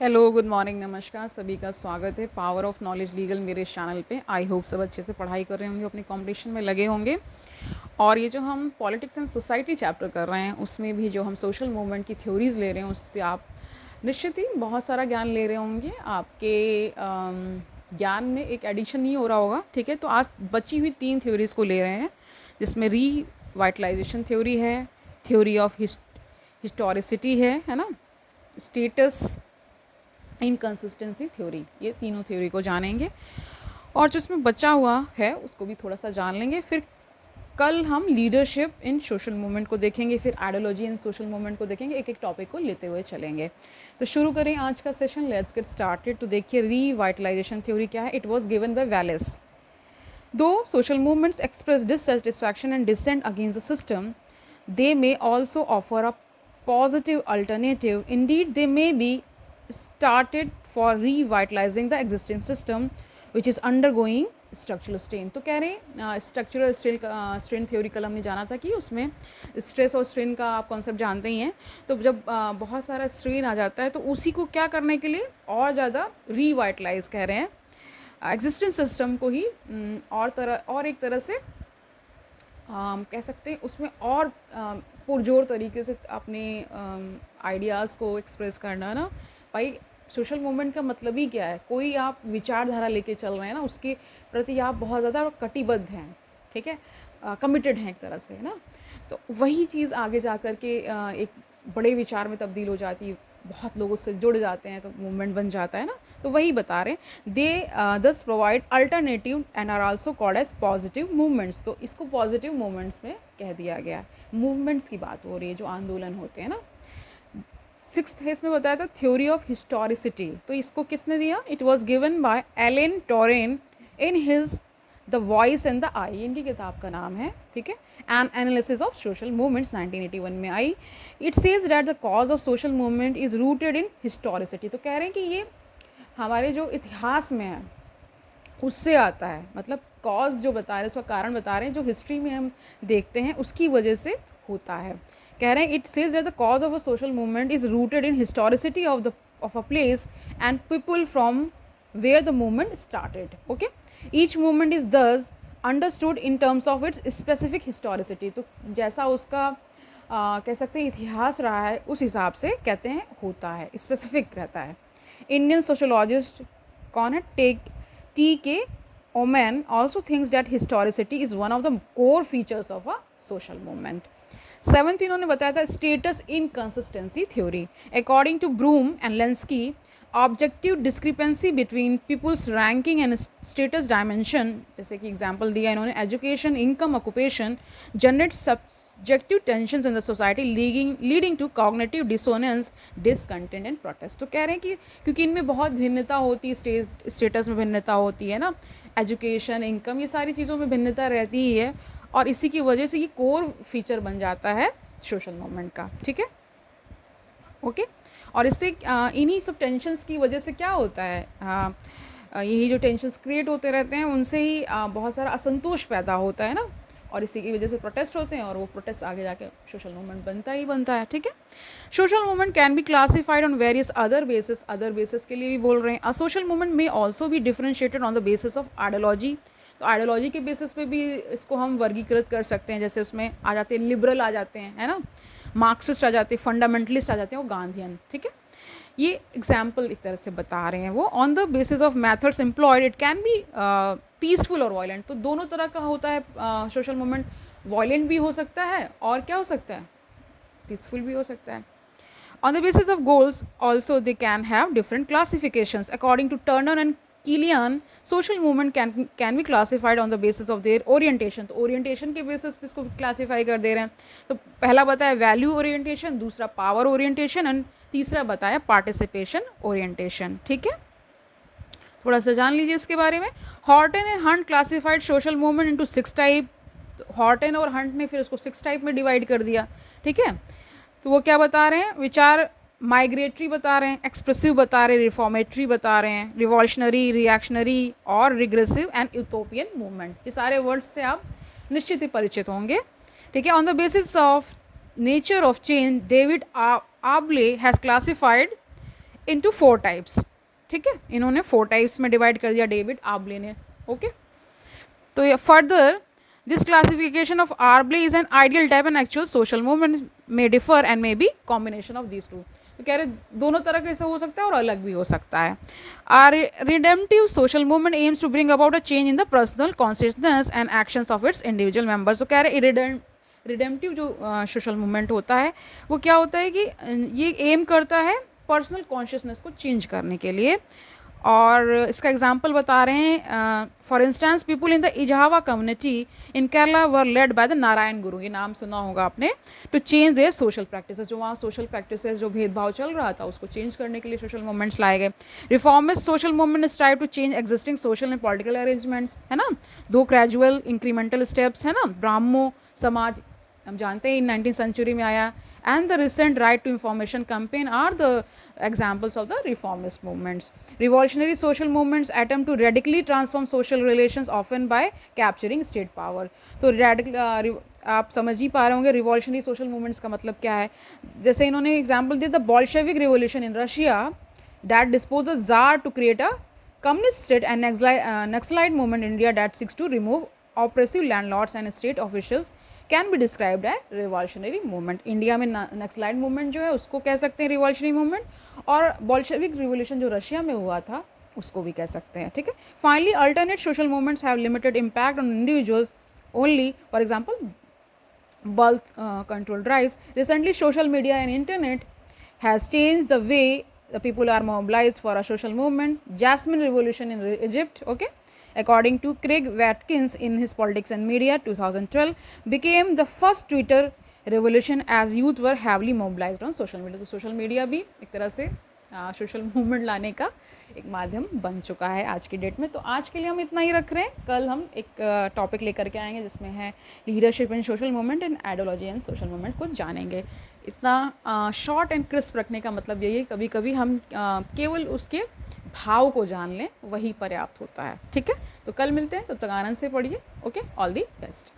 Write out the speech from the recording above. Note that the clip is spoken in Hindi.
हेलो, गुड मॉर्निंग, नमस्कार। सभी का स्वागत है पावर ऑफ नॉलेज लीगल मेरे इस चैनल पे। आई होप सब अच्छे से पढ़ाई कर रहे होंगे, अपनी कंपटीशन में लगे होंगे। और ये जो हम पॉलिटिक्स एंड सोसाइटी चैप्टर कर रहे हैं, उसमें भी जो हम सोशल मूवमेंट की थ्योरीज़ ले रहे हैं, उससे आप निश्चित ही बहुत सारा ज्ञान ले रहे होंगे। आपके ज्ञान में एक एडिशन नहीं हो रहा होगा, ठीक है। तो आज बची हुई 3 थ्योरीज़ को ले रहे हैं, जिसमें रीवाइटलाइजेशन थ्योरी है, थ्योरी ऑफ हिस्टोरिसिटी है ना, स्टेटस इनकन्सिस्टेंसी थ्योरी। ये तीनों थ्योरी को जानेंगे और जो इसमें बचा हुआ है उसको भी थोड़ा सा जान लेंगे। फिर कल हम लीडरशिप इन सोशल मूवमेंट को देखेंगे, फिर आइडियोलॉजी इन सोशल मूवमेंट को देखेंगे, एक एक टॉपिक को लेते हुए चलेंगे। तो शुरू करें आज का सेशन, लेट्स गेट स्टार्टेड। तो देखिए रीवाइटलाइजेशन थ्योरी क्या है। It was given bye Wallace. दो social movements express dissatisfaction and dissent against the system, they may also offer a positive alternative. Indeed, they may be started for revitalizing the existing system which is undergoing structural strain. तो कह रहे हैं स्ट्रक्चरल स्ट्रेन थ्योरी कल हमने जाना था कि उसमें स्ट्रेस और स्ट्रेन का आप कॉन्सेप्ट जानते ही हैं। तो जब बहुत सारा स्ट्रेन आ जाता है तो उसी को क्या करने के लिए और ज़्यादा रीवाइटलाइज कह रहे हैं एग्जिस्टिंग सिस्टम को ही और एक तरह से कह सकते हैं उसमें और पुरजोर तरीके से अपने आइडियाज़ को एक्सप्रेस करना ना भाई। सोशल मूवमेंट का मतलब ही क्या है, कोई आप विचारधारा लेके चल रहे हैं ना, उसके प्रति आप बहुत ज़्यादा कटिबद्ध हैं, ठीक है, कमिटेड हैं एक तरह से, है ना। तो वही चीज़ आगे जा कर के एक बड़े विचार में तब्दील हो जाती है, बहुत लोग उससे जुड़ जाते हैं तो मूवमेंट बन जाता है ना। तो वही बता रहे हैं, they thus provide alternative and are also called as positive movements. तो इसको पॉजिटिव मूवमेंट्स में कह दिया गया है। मूवमेंट्स की बात हो रही है, जो आंदोलन होते हैं ना। 6th है इसमें बताया था थ्योरी ऑफ हिस्टोरिसिटी। तो इसको किसने दिया? It was given by Alain Touraine in his the voice and the eye, इनकी किताब का नाम है, ठीक है। An analysis of social movements 1981 में आई। It says that the cause of social movement is rooted in historicity. तो कह रहे हैं कि ये हमारे जो इतिहास में है उससे आता है, मतलब कॉज जो बता रहे हैं, उसका कारण बता रहे हैं, जो हिस्ट्री में हम देखते हैं उसकी वजह से होता है। कह रहे हैं it says that the cause of a social movement is rooted in historicity of a place and people from where the movement started. Okay, each movement is thus understood in terms of its specific historicity. तो जैसा उसका कह सकते हैं इतिहास रहा है, उस हिसाब से कहते हैं होता है, स्पेसिफिक रहता है। इंडियन सोशोलॉजिस्ट कौन है? T.K. Oman also thinks that historicity is one of the core features of a social movement. 7th इन्होंने बताया था status inconsistency theory. According to Broom and Lenski, objective discrepancy between people's ranking and status dimension, जैसे कि एग्जाम्पल दिया इन्होंने, education, income, occupation generate subjective tensions in the society leading to cognitive dissonance, discontent and protest। तो कह रहे हैं कि क्योंकि इनमें बहुत भिन्नता होती है, स्टेटस में भिन्नता होती है ना, एजुकेशन, इनकम, ये सारी चीज़ों में भिन्नता रहती ही है, और इसी की वजह से ये कोर फीचर बन जाता है सोशल मूवमेंट का, ठीक है, ओके। और इससे इन्हीं सब टेंशन्स की वजह से क्या होता है, यही जो टेंशन्स क्रिएट होते रहते हैं उनसे ही बहुत सारा असंतोष पैदा होता है ना, और इसी की वजह से प्रोटेस्ट होते हैं, और वो प्रोटेस्ट आगे जाके सोशल मूवमेंट बनता ही बनता है, ठीक है। Social movement can be classified on various other basis के लिए भी बोल रहे हैं। अ सोशल मूवमेंट में ऑल्सो भी differentiated on the basis of ideology. तो आइडियोलॉजी के बेसिस पे भी इसको हम वर्गीकृत कर सकते हैं। जैसे उसमें आ जाते हैं लिबरल, आ जाते हैं, है ना, मार्क्सिस्ट आ जाते हैं, फंडामेंटलिस्ट आ जाते हैं, वो गांधीयन, ठीक है। ये एग्जाम्पल एक तरह से बता रहे हैं वो। On the basis of methods employed it can be peaceful और वायलेंट। तो दोनों तरह का होता है सोशल मूवमेंट, वायलेंट भी हो सकता है और क्या हो सकता है, पीसफुल भी हो सकता है। On the basis of goals, also they can have different classifications. According to Turner and Killian, social movement can be classified on the basis of their orientation. तो orientation के basis पे इसको classify कर दे रहे हैं। तो पहला बताया value orientation, दूसरा power orientation and तीसरा बताया participation orientation, ठीक है। थोड़ा सा जान लीजिए इसके बारे में। Horton and Hunt classified social movement into 6 type. Horton और हंट ने फिर उसको 6 टाइप में डिवाइड कर दिया, ठीक है। तो वो क्या बता रहे हैं, विचार माइग्रेटरी बता रहे हैं, एक्सप्रेसिव बता रहे हैं, रिफॉर्मेटरी बता रहे हैं, रिवॉल्यूशनरी, रिएक्शनरी और रिग्रेसिव एंड यूटोपियन मूवमेंट। ये सारे वर्ड्स से आप निश्चित ही परिचित होंगे, ठीक है। On the basis of nature of change, David Aberle has classified into 4 types, ठीक है, इन्होंने 4 टाइप्स में डिवाइड कर दिया डेविड आर्बले ने, ओके। तो ये further this classification of Aberle is an ideal type and actual social movement may differ and may be combination of these two. तो कह रहे दोनों तरह के ऐसे हो सकता है और अलग भी हो सकता है। Are redemptive social movement aims to bring about a change in the personal consciousness and actions of its individual members. तो कह रहे रिडेम्पटिव जो सोशल मूवमेंट होता है वो क्या होता है कि ये एम करता है पर्सनल कॉन्शियसनेस को चेंज करने के लिए। और इसका एग्जांपल बता रहे हैं, for instance people in the Ezhava community in Kerala were led by the Narayana Guru, ये नाम सुना होगा आपने, to change their social practices. जो वहाँ सोशल प्रैक्टिसेस जो भेदभाव चल रहा था उसको चेंज करने के लिए सोशल मूवमेंट्स लाए गए। Reformist social movement strive to change existing social and political arrangements, है ना, दो ग्रेजुअल इंक्रीमेंटल स्टेप्स, है ना। ब्राह्मो समाज हम जानते हैं इन 19th सेंचुरी में आया, and the recent right to information campaign are the examples of the reformist movements. Revolutionary social movements attempt to radically transform social relations often by capturing state power. तो radical आप समझ ही पा रहे होंगे रिवॉल्यूशनरी सोशल मूवमेंट्स का मतलब क्या है। जैसे इन्होंने एग्जाम्पल दिया the Bolshevik revolution in Russia that dispose the tsar to create a communist state and Naxalite movement India that seeks to remove oppressive landlords and state officials can be described as revolutionary movement. India में नक्सलाइट मूवमेंट जो है उसको कह सकते हैं रिवॉल्यूशनरी मूवमेंट, और बोल्शेविक रिवोल्यूशन जो रशिया में हुआ था उसको भी कह सकते हैं, ठीक है। Finally alternate social movements have limited impact on individuals only, for example birth control drives. Recently, social media and internet has changed the way the people are mobilized for a social movement. Jasmine revolution in Egypt, okay, according to Craig Watkins in his Politics and Media 2012, became the first Twitter revolution as youth were heavily mobilized on social media. तो social media भी एक तरह से सोशल मूवमेंट लाने का एक माध्यम बन चुका है आज की डेट में। तो आज के लिए हम इतना ही रख रहे हैं, कल हम एक टॉपिक लेकर के आएंगे जिसमें है leadership in social movement and ideology and social movement को जानेंगे। इतना शॉर्ट एंड क्रिस्प रखने का मतलब यही है, कभी कभी हम केवल उसके भाव को जान लें वही पर्याप्त होता है, ठीक है। तो कल मिलते हैं, तब तक आनंद से पढ़िए, ओके, ऑल दी बेस्ट।